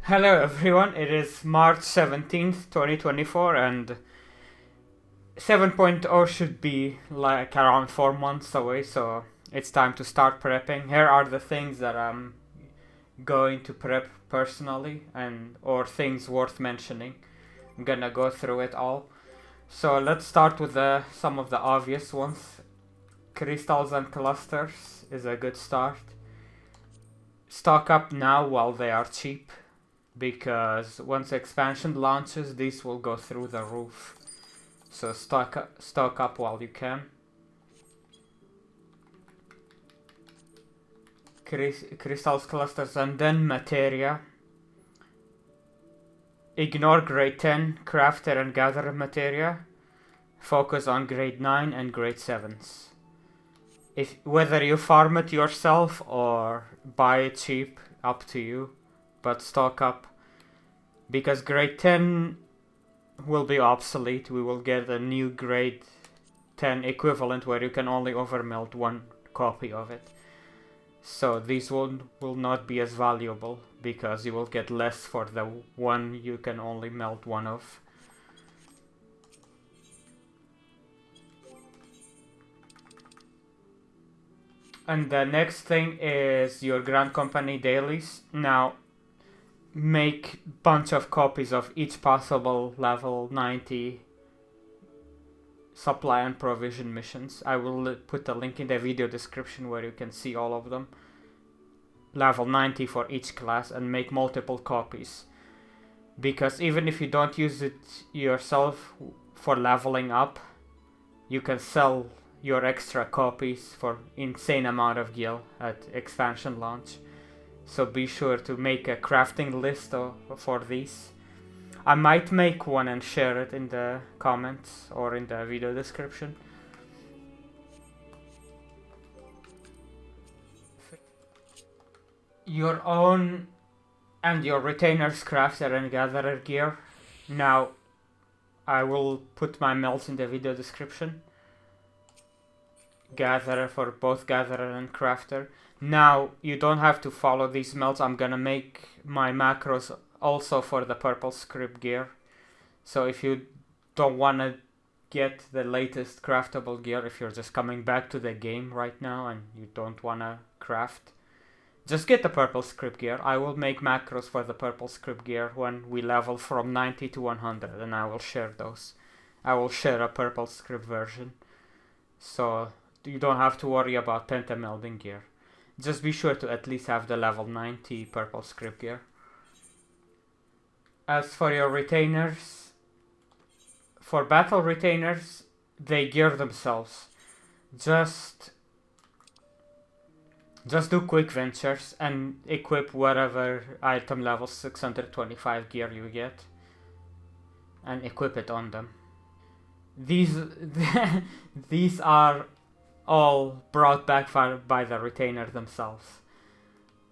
Hello everyone, it is March 17th, 2024 and 7.0 should be like around 4 months away, so it's time to start prepping. Here are the things that I'm going to prep personally or things worth mentioning. I'm gonna go through it all. So let's start with some of the obvious ones. Crystals and clusters is a good start. Stock up now while they are cheap, because once expansion launches, these will go through the roof. So stock up while you can. Crystals, clusters, and then materia. Ignore grade 10 crafter and gatherer materia. Focus on grade 9 and grade 7s. Whether you farm it yourself or buy it cheap, up to you, but stock up, because grade 10 will be obsolete. We will get a new grade 10 equivalent where you can only overmelt one copy of it. So these will not be as valuable because you will get less for the one you can only melt one of. And the next thing is your Grand Company dailies. Now, make bunch of copies of each possible level 90 supply and provision missions. I will put a link in the video description where you can see all of them. Level 90 for each class, and make multiple copies. Because even if you don't use it yourself for leveling up, you can sell your extra copies for insane amount of gil at expansion launch. So be sure to make a crafting list for these. I might make one and share it in the comments or in the video description. Your own and your retainers crafter and gatherer gear. Now, I will put my melts in the video description. Gatherer for both gatherer and crafter. Now, you don't have to follow these melts. I'm gonna make my macros also for the purple script gear. So if you don't wanna get the latest craftable gear, if you're just coming back to the game right now and you don't wanna craft, just get the purple script gear. I will make macros for the purple script gear when we level from 90 to 100, and I will share those. I will share a purple script version, so you don't have to worry about pentamelding gear. Just be sure to at least have the level 90 purple script gear. As for your retainers, for battle retainers, they gear themselves. Just do quick ventures and equip whatever item level 625 gear you get and equip it on them. These are all brought back by the retainer themselves.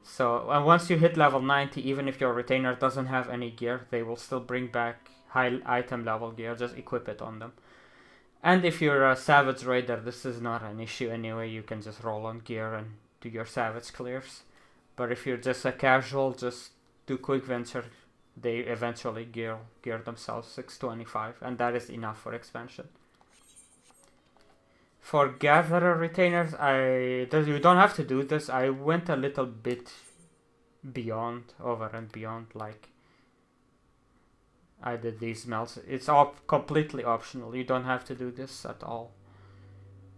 So once you hit level 90, even if your retainer doesn't have any gear, they will still bring back high item level gear. Just equip it on them. And if you're a savage raider, this is not an issue anyway. You can just roll on gear and do your savage clears. But if you're just a casual, just do quick venture. They eventually gear themselves 625, and that is enough for expansion. For gatherer retainers, you don't have to do this. I went a little bit over and beyond, like I did these melts. It's completely optional. You don't have to do this at all,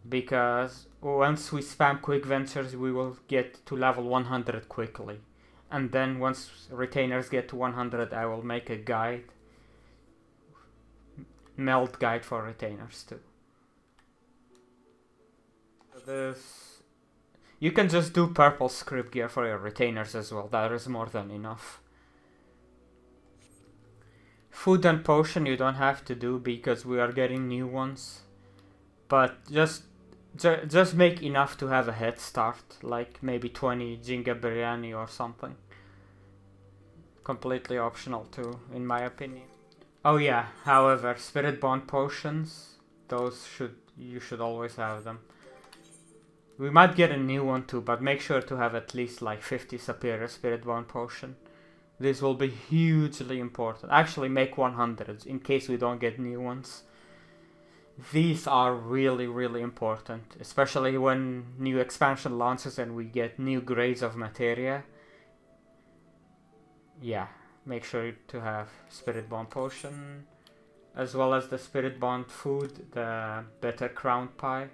because once we spam quick ventures, we will get to level 100 quickly, and then once retainers get to 100, I will make a melt guide for retainers too. You can just do purple script gear for your retainers as well. That is more than enough. Food and potion you don't have to do because we are getting new ones, but just make enough to have a head start, like maybe 20 jinga biryani or something. Completely optional too, in my opinion. Oh yeah, however, spirit bond potions, you should always have them. We might get a new one too, but make sure to have at least like 50 superior spiritbond potion. This will be hugely important. Actually, make 100s in case we don't get new ones. These are really, really important, especially when new expansion launches and we get new grades of materia. Yeah, make sure to have spirit bond potion, as well as the spirit bond food, the better crown pie.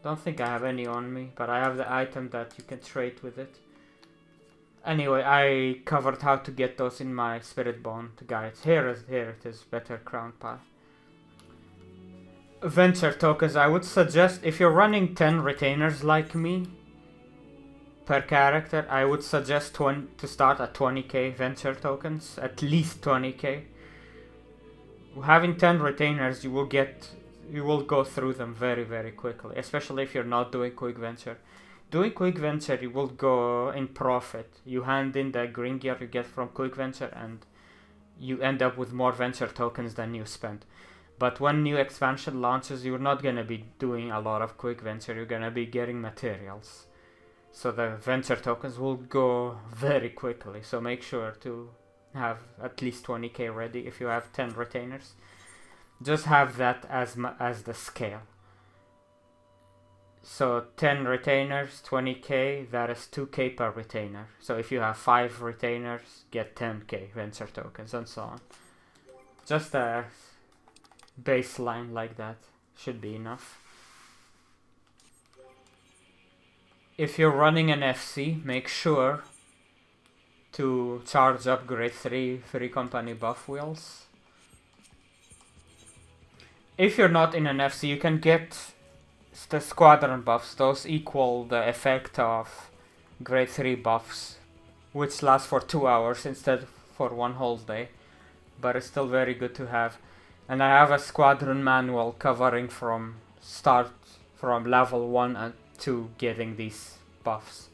Don't think I have any on me, but I have the item that you can trade with it. Anyway, I covered how to get those in my spirit bond guides. Here it is, better crown pie. Venture tokens, I would suggest if you're running 10 retainers like me per character, I would suggest to start at 20k venture tokens, at least 20k. Having 10 retainers, you will go through them very, very quickly, especially if you're not doing quick venture. Doing quick venture, you will go in profit. You hand in the green gear you get from quick venture and you end up with more venture tokens than you spend. But when new expansion launches, you're not going to be doing a lot of quick venture. You're going to be getting materials. So the venture tokens will go very quickly. So make sure to have at least 20k ready if you have 10 retainers. Just have that as the scale. So 10 retainers, 20k, that is 2k per retainer. So if you have 5 retainers, get 10k venture tokens and so on. Just a baseline like that should be enough. If you're running an FC, make sure to charge up grade 3 free company buff wheels. If you're not in an FC, you can get the squadron buffs. Those equal the effect of grade 3 buffs, which last for 2 hours instead for 1 whole day, but it's still very good to have. And I have a squadron manual covering from level 1 and 2 getting these buffs.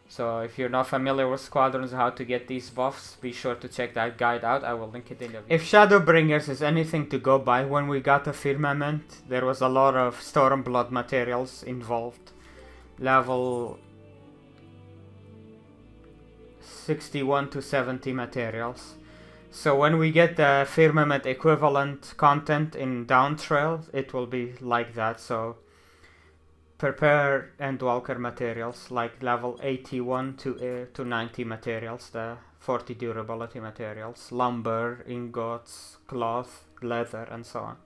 So if you're not familiar with squadrons, how to get these buffs, be sure to check that guide out. I will link it in the video. If Shadowbringers is anything to go by, when we got a firmament, there was a lot of Stormblood materials involved. Level 61 to 70 materials. So when we get the firmament equivalent content in Dawntrail, it will be like that. So prepare Endwalker materials like level 81 to 90 materials, the 40 durability materials, lumber, ingots, cloth, leather, and so on.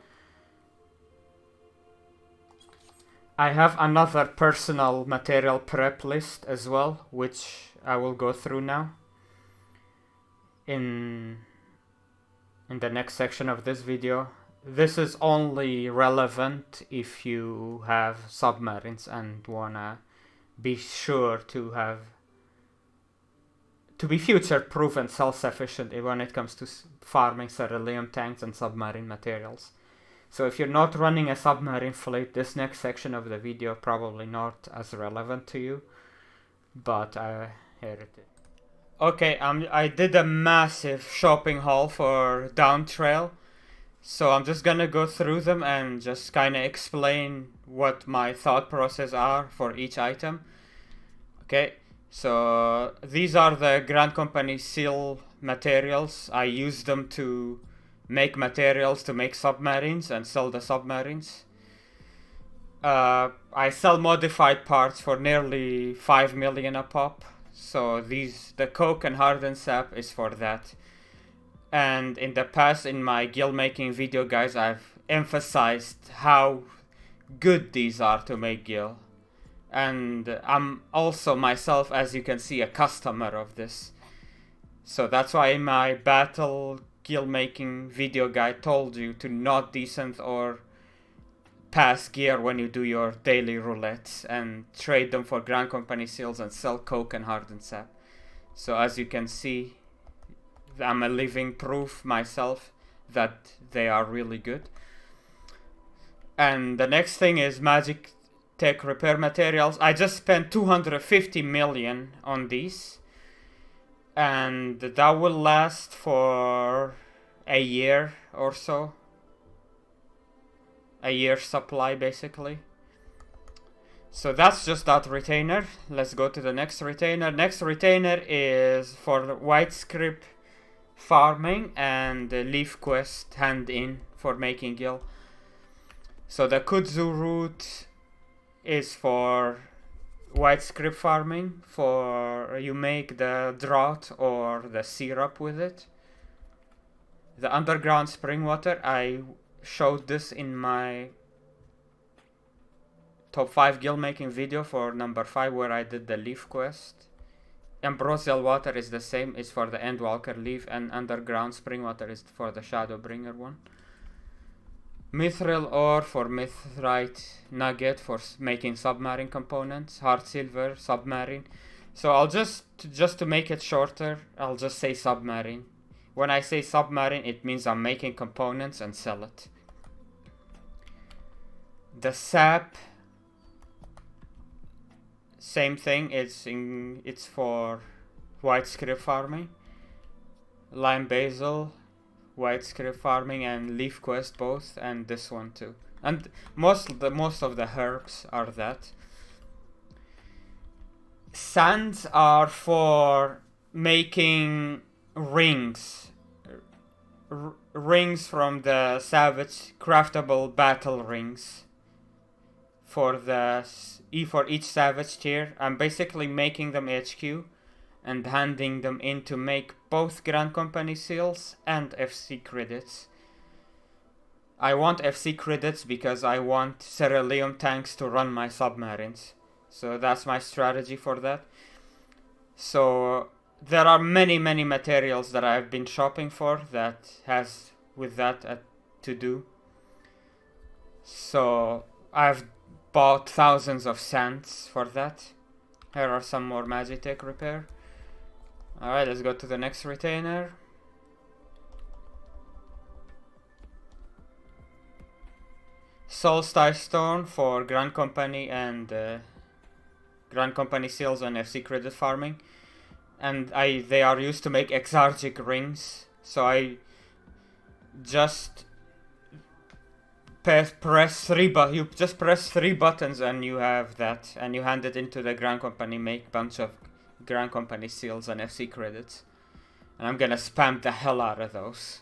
I have another personal material prep list as well, which I will go through now in the next section of this video. This is only relevant if you have submarines and wanna be sure to be future-proof and self-sufficient when it comes to farming ceruleum tanks and submarine materials. So if you're not running a submarine fleet, this next section of the video probably not as relevant to you, but here it is. Okay, I did a massive shopping haul for Dawntrail. So I'm just gonna go through them and just kinda explain what my thought process are for each item. Okay, so these are the Grand Company seal materials. I use them to make materials to make submarines and sell the submarines. I sell modified parts for nearly 5 million a pop. So the coke and hardened sap is for that. And in the past, in my guild making video, guys, I've emphasized how good these are to make guild. And I'm also myself, as you can see, a customer of this. So that's why in my battle guild making video guide told you to not decent or pass gear when you do your daily roulettes and trade them for Grand Company seals and sell coke and hardened sap. So as you can see, I'm a living proof myself that they are really good. And the next thing is Magic Tech repair materials. I just spent 250 million on these, and that will last for a year or so. A year's supply basically. So that's just that retainer. Let's go to the next retainer. Next retainer is for white script farming and the leaf quest hand in for making gil. So the kudzu root is for white script farming, for you make the draught or the syrup with it. The underground spring water, I showed this in my top 5 gil making video for number 5 where I did the leaf quest. Ambrosial water is the same, it's for the Endwalker leaf, and underground spring water is for the Shadowbringer one. Mithril ore for mithrite nugget for making submarine components. Hard silver, submarine. So I'll just to make it shorter, I'll just say submarine. When I say submarine, it means I'm making components and sell it. The sap, same thing. It's for white script farming. Lime basil, white script farming, and leaf quest both, and this one too. And most of the herbs are that. Sands are for making rings. Rings from the savage craftable battle rings. For each savage tier, I'm basically making them HQ and handing them in to make both Grand Company seals and FC credits. I want FC credits because I want Ceruleum tanks to run my submarines. So that's my strategy for that. So there are many materials that I've been shopping for that has with that to do. So I've bought thousands of sands for that. Here are some more Magitech repair. Alright, let's go to the next retainer. Solstice Stone for Grand Company and Grand Company seals and FC credit farming. And they are used to make exarchic rings. So I just press 3 buttons and you have that, and you hand it into the Grand Company, make bunch of Grand Company seals and FC credits, and I'm gonna spam the hell out of those.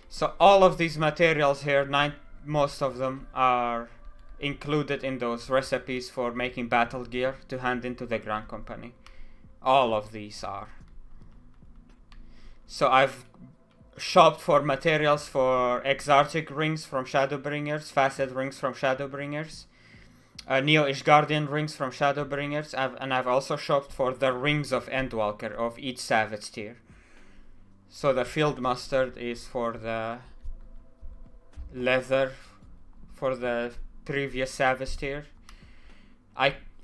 So all of these materials here, most of them are included in those recipes for making battle gear to hand into the Grand Company. All of these are. So I've shopped for materials for exarchic rings from Shadowbringers, facet rings from Shadowbringers, Neo Ishgardian rings from Shadowbringers, and I've also shopped for the rings of Endwalker of each savage tier. So the field mustard is for the leather for the previous savage tier.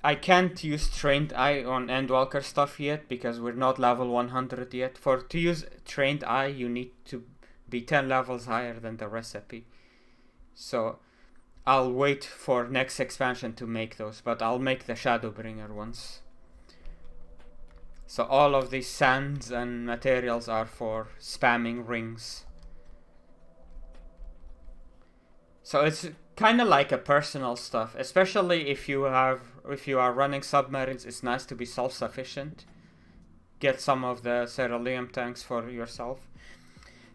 I can't use Trained Eye on Endwalker stuff yet because we're not level 100 yet. To use Trained Eye, you need to be 10 levels higher than the recipe. So I'll wait for next expansion to make those, but I'll make the Shadowbringer ones. So all of these sands and materials are for spamming rings. So it's kind of like a personal stuff, especially if you are running submarines. It's nice to be self-sufficient. Get some of the Ceruleum tanks for yourself.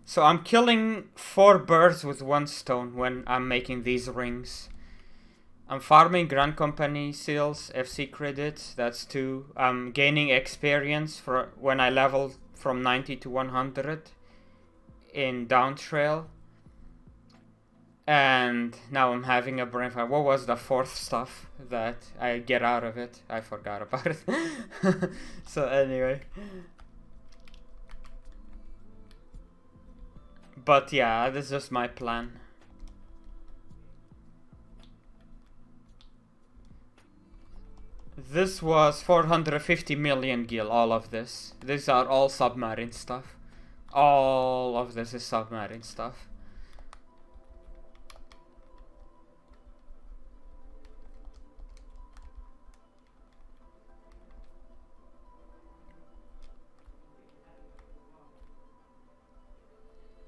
So I'm killing 4 birds with 1 stone when I'm making these rings. I'm farming Grand Company seals, FC credits, that's 2. I'm gaining experience for when I level from 90 to 100 in Dawntrail. And now I'm having a brain fire. What was the 4th stuff that I get out of it? I forgot about it. So anyway. But yeah, this is just my plan. This was 450 million gil, all of this. These are all submarine stuff. All of this is submarine stuff.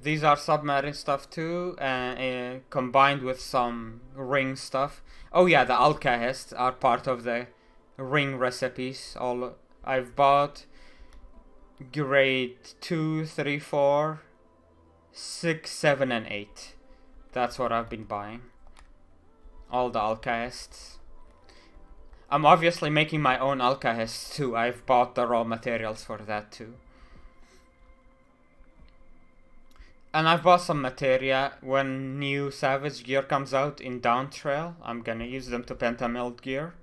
These are submarine stuff too, combined with some ring stuff. Oh yeah, the alkahests are part of the ring recipes. All I've bought grade 2, 3, 4, 6, 7, and 8. That's what I've been buying. All the alkahests. I'm obviously making my own alkahests too. I've bought the raw materials for that too. And I've bought some materia. When new Savage gear comes out in Dawntrail, I'm gonna use them to pentameld gear.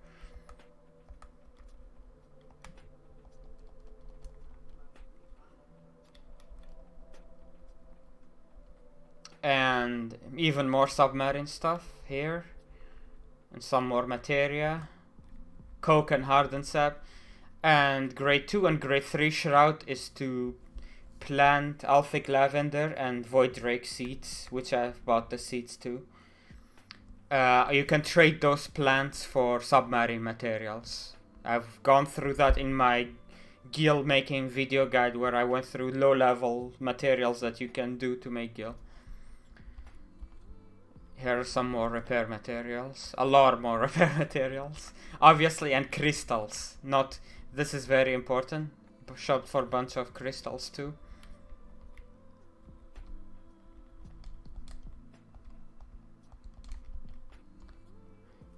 And even more submarine stuff here. And some more materia. Coke and hardened sap. And grade 2 and grade 3 shroud is to plant Alphic lavender and void drake seeds, which I've bought the seeds too. You can trade those plants for submarine materials. I've gone through that in my gill making video guide, where I went through low level materials that you can do to make gill. Here are some more repair materials. A lot more repair materials. Obviously, and crystals. This is very important. Shop for a bunch of crystals too.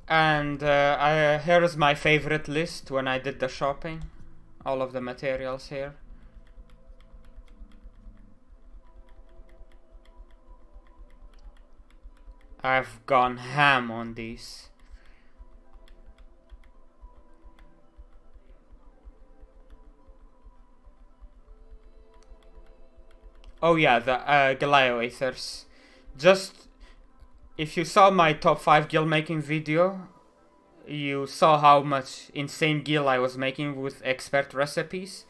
And here is my favorite list when I did the shopping. All of the materials here. I've gone ham on these. Oh yeah, the Galaioethers. Just, if you saw my top 5 gill making video, you saw how much insane gill I was making with expert recipes.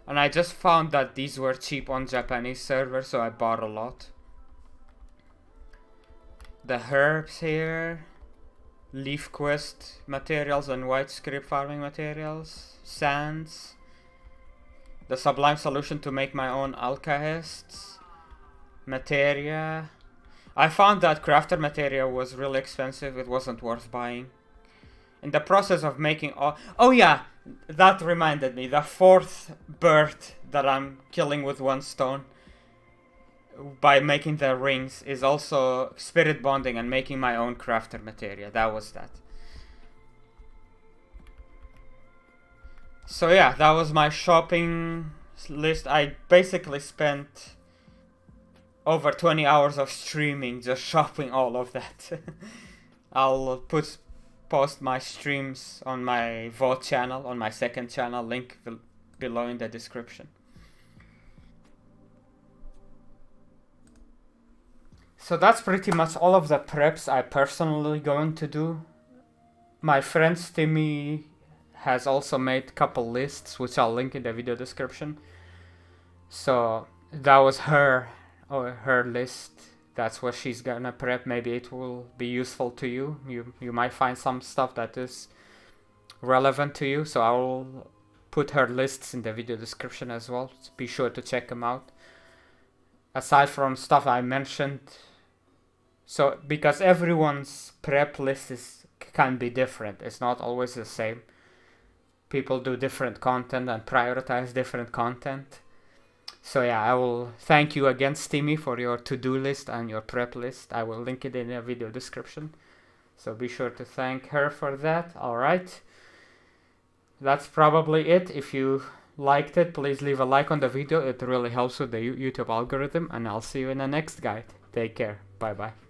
And I just found that these were cheap on Japanese servers, so I bought a lot. The herbs here, leaf quest materials and white script farming materials, sands, the sublime solution to make my own alkahests, materia. I found that crafter materia was really expensive, it wasn't worth buying. In the process of making oh yeah, that reminded me, the 4th bird that I'm killing with 1 stone by making the rings is also spirit bonding and making my own crafter materia. That was that. So yeah, that was my shopping list. I basically spent over 20 hours of streaming just shopping all of that. I'll post my streams on my VOD channel, on my second channel, link below in the description. So that's pretty much all of the preps I personally going to do. My friend Stimmy has also made a couple lists, which I'll link in the video description. So that was her list. That's what she's gonna prep. Maybe it will be useful to you. You might find some stuff that is relevant to you. So I'll put her lists in the video description as well. So be sure to check them out. Aside from stuff I mentioned, so because everyone's prep list can be different. It's not always the same. People do different content and prioritize different content. So yeah, I will thank you again, Stimmy, for your to-do list and your prep list. I will link it in the video description. So be sure to thank her for that. Alright. That's probably it. If you liked it, please leave a like on the video. It really helps with the YouTube algorithm. And I'll see you in the next guide. Take care. Bye bye.